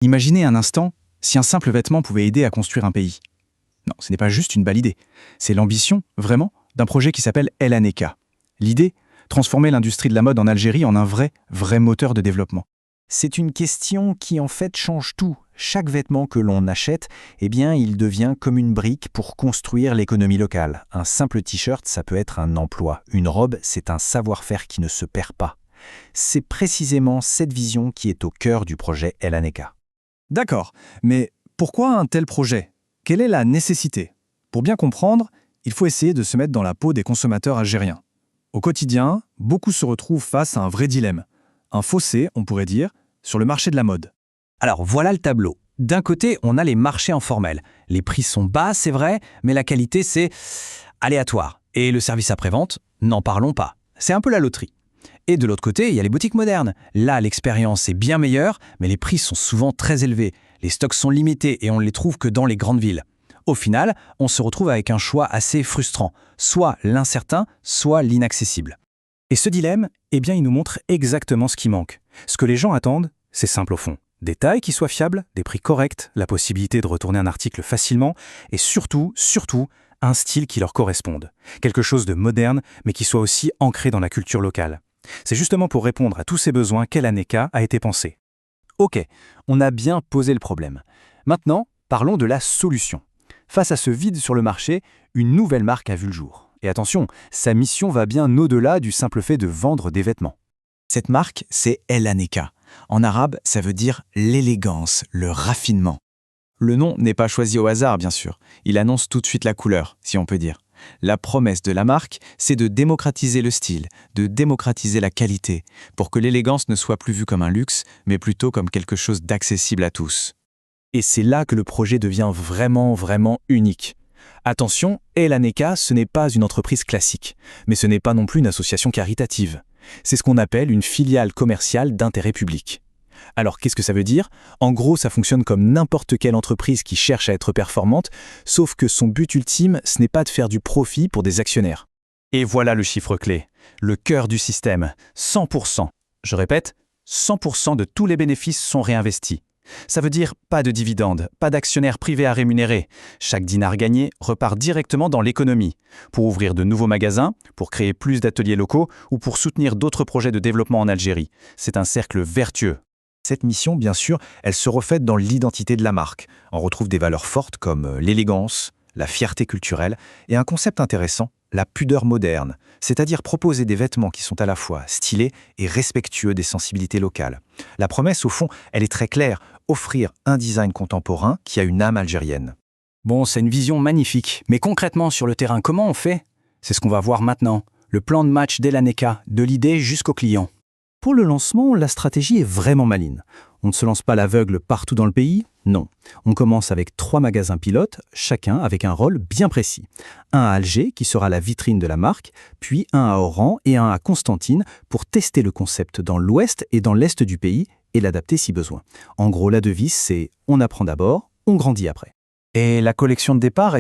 Imaginez un instant si un simple vêtement pouvait aider à construire un pays. Non, ce n'est pas juste une belle idée. C'est l'ambition, vraiment, d'un projet qui s'appelle El Aneka. L'idée, transformer l'industrie de la mode en Algérie en un vrai moteur de développement. C'est une question qui en fait change tout. Chaque vêtement que l'on achète, il devient comme une brique pour construire l'économie locale. Un simple t-shirt, ça peut être un emploi. Une robe, c'est un savoir-faire qui ne se perd pas. C'est précisément cette vision qui est au cœur du projet El Aneka. D'accord, mais pourquoi un tel projet? Quelle est la nécessité? Pour bien comprendre, il faut essayer de se mettre dans la peau des consommateurs algériens. Au quotidien, beaucoup se retrouvent face à un vrai dilemme. Un fossé, on pourrait dire, sur le marché de la mode. Alors voilà le tableau. D'un côté, on a les marchés informels. Les prix sont bas, c'est vrai, mais la qualité, c'est aléatoire. Et le service après-vente, n'en parlons pas. C'est un peu la loterie. Et de l'autre côté, il y a les boutiques modernes. Là, l'expérience est bien meilleure, mais les prix sont souvent très élevés. Les stocks sont limités et on ne les trouve que dans les grandes villes. Au final, on se retrouve avec un choix assez frustrant, soit l'incertain, soit l'inaccessible. Et ce dilemme, il nous montre exactement ce qui manque. Ce que les gens attendent, c'est simple au fond. Des tailles qui soient fiables, des prix corrects, la possibilité de retourner un article facilement, et surtout, un style qui leur corresponde. Quelque chose de moderne, mais qui soit aussi ancré dans la culture locale. C'est justement pour répondre à tous ces besoins qu'El Aneka a été pensé. Ok, on a bien posé le problème. Maintenant, parlons de la solution. Face à ce vide sur le marché, une nouvelle marque a vu le jour. Et attention, sa mission va bien au-delà du simple fait de vendre des vêtements. Cette marque, c'est El Aneka. En arabe, ça veut dire l'élégance, le raffinement. Le nom n'est pas choisi au hasard, bien sûr. Il annonce tout de suite la couleur, si on peut dire. La promesse de la marque, c'est de démocratiser le style, de démocratiser la qualité, pour que l'élégance ne soit plus vue comme un luxe, mais plutôt comme quelque chose d'accessible à tous. Et c'est là que le projet devient vraiment unique. Attention, El Aneka, ce n'est pas une entreprise classique, mais ce n'est pas non plus une association caritative. C'est ce qu'on appelle une filiale commerciale d'intérêt public. Alors qu'est-ce que ça veut dire? En gros, ça fonctionne comme n'importe quelle entreprise qui cherche à être performante, sauf que son but ultime, ce n'est pas de faire du profit pour des actionnaires. Et voilà le chiffre clé, le cœur du système, 100%. Je répète, 100% de tous les bénéfices sont réinvestis. Ça veut dire pas de dividendes, pas d'actionnaires privés à rémunérer. Chaque dinar gagné repart directement dans l'économie, pour ouvrir de nouveaux magasins, pour créer plus d'ateliers locaux ou pour soutenir d'autres projets de développement en Algérie. C'est un cercle vertueux. Cette mission, bien sûr, elle se reflète dans l'identité de la marque. On retrouve des valeurs fortes comme l'élégance, la fierté culturelle et un concept intéressant, la pudeur moderne, c'est-à-dire proposer des vêtements qui sont à la fois stylés et respectueux des sensibilités locales. La promesse, au fond, elle est très claire, offrir un design contemporain qui a une âme algérienne. Bon, c'est une vision magnifique, mais concrètement sur le terrain, comment on fait? C'est ce qu'on va voir maintenant, le plan de match d'El Aneka, de l'idée jusqu'au client. Pour le lancement, la stratégie est vraiment maligne. On ne se lance pas à l'aveugle partout dans le pays, non. On commence avec 3 magasins pilotes, chacun avec un rôle bien précis. Un à Alger, qui sera la vitrine de la marque, puis un à Oran et un à Constantine pour tester le concept dans l'ouest et dans l'est du pays et l'adapter si besoin. En gros, la devise, c'est « on apprend d'abord, on grandit après ». Et la collection de départ,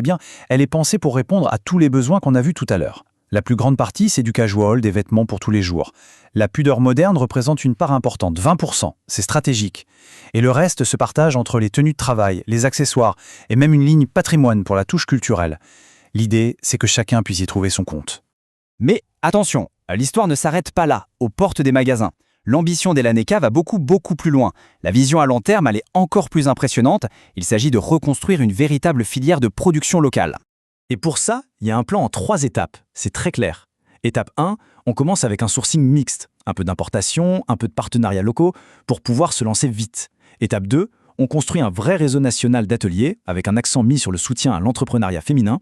elle est pensée pour répondre à tous les besoins qu'on a vus tout à l'heure. La plus grande partie, c'est du casual, des vêtements pour tous les jours. La pudeur moderne représente une part importante, 20%, c'est stratégique. Et le reste se partage entre les tenues de travail, les accessoires et même une ligne patrimoine pour la touche culturelle. L'idée, c'est que chacun puisse y trouver son compte. Mais attention, l'histoire ne s'arrête pas là, aux portes des magasins. L'ambition d'El Aneka va beaucoup plus loin. La vision à long terme, elle est encore plus impressionnante. Il s'agit de reconstruire une véritable filière de production locale. Et pour ça, il y a un plan en 3 étapes, c'est très clair. Étape 1, on commence avec un sourcing mixte, un peu d'importation, un peu de partenariats locaux, pour pouvoir se lancer vite. Étape 2, on construit un vrai réseau national d'ateliers, avec un accent mis sur le soutien à l'entrepreneuriat féminin.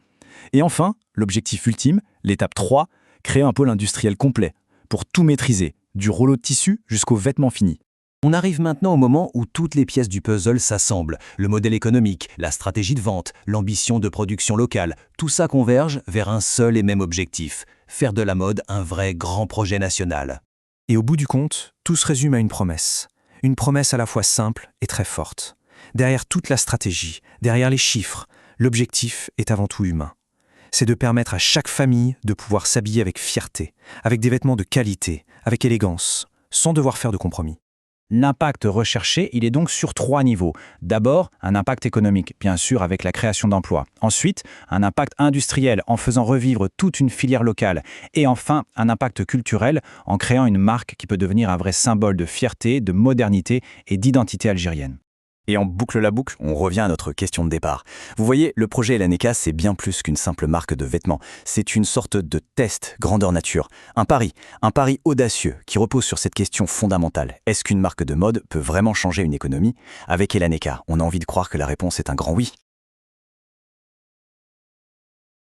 Et enfin, l'objectif ultime, l'étape 3, créer un pôle industriel complet, pour tout maîtriser, du rouleau de tissu jusqu'aux vêtements finis. On arrive maintenant au moment où toutes les pièces du puzzle s'assemblent. Le modèle économique, la stratégie de vente, l'ambition de production locale, tout ça converge vers un seul et même objectif, faire de la mode un vrai grand projet national. Et au bout du compte, tout se résume à une promesse. Une promesse à la fois simple et très forte. Derrière toute la stratégie, derrière les chiffres, l'objectif est avant tout humain. C'est de permettre à chaque famille de pouvoir s'habiller avec fierté, avec des vêtements de qualité, avec élégance, sans devoir faire de compromis. L'impact recherché, il est donc sur 3 niveaux. D'abord, un impact économique, bien sûr avec la création d'emplois. Ensuite, un impact industriel en faisant revivre toute une filière locale. Et enfin, un impact culturel en créant une marque qui peut devenir un vrai symbole de fierté, de modernité et d'identité algérienne. Et on boucle la boucle, on revient à notre question de départ. Vous voyez, le projet Elaneka, c'est bien plus qu'une simple marque de vêtements. C'est une sorte de test grandeur nature. Un pari audacieux qui repose sur cette question fondamentale. Est-ce qu'une marque de mode peut vraiment changer une économie? Avec Elaneka, on a envie de croire que la réponse est un grand oui.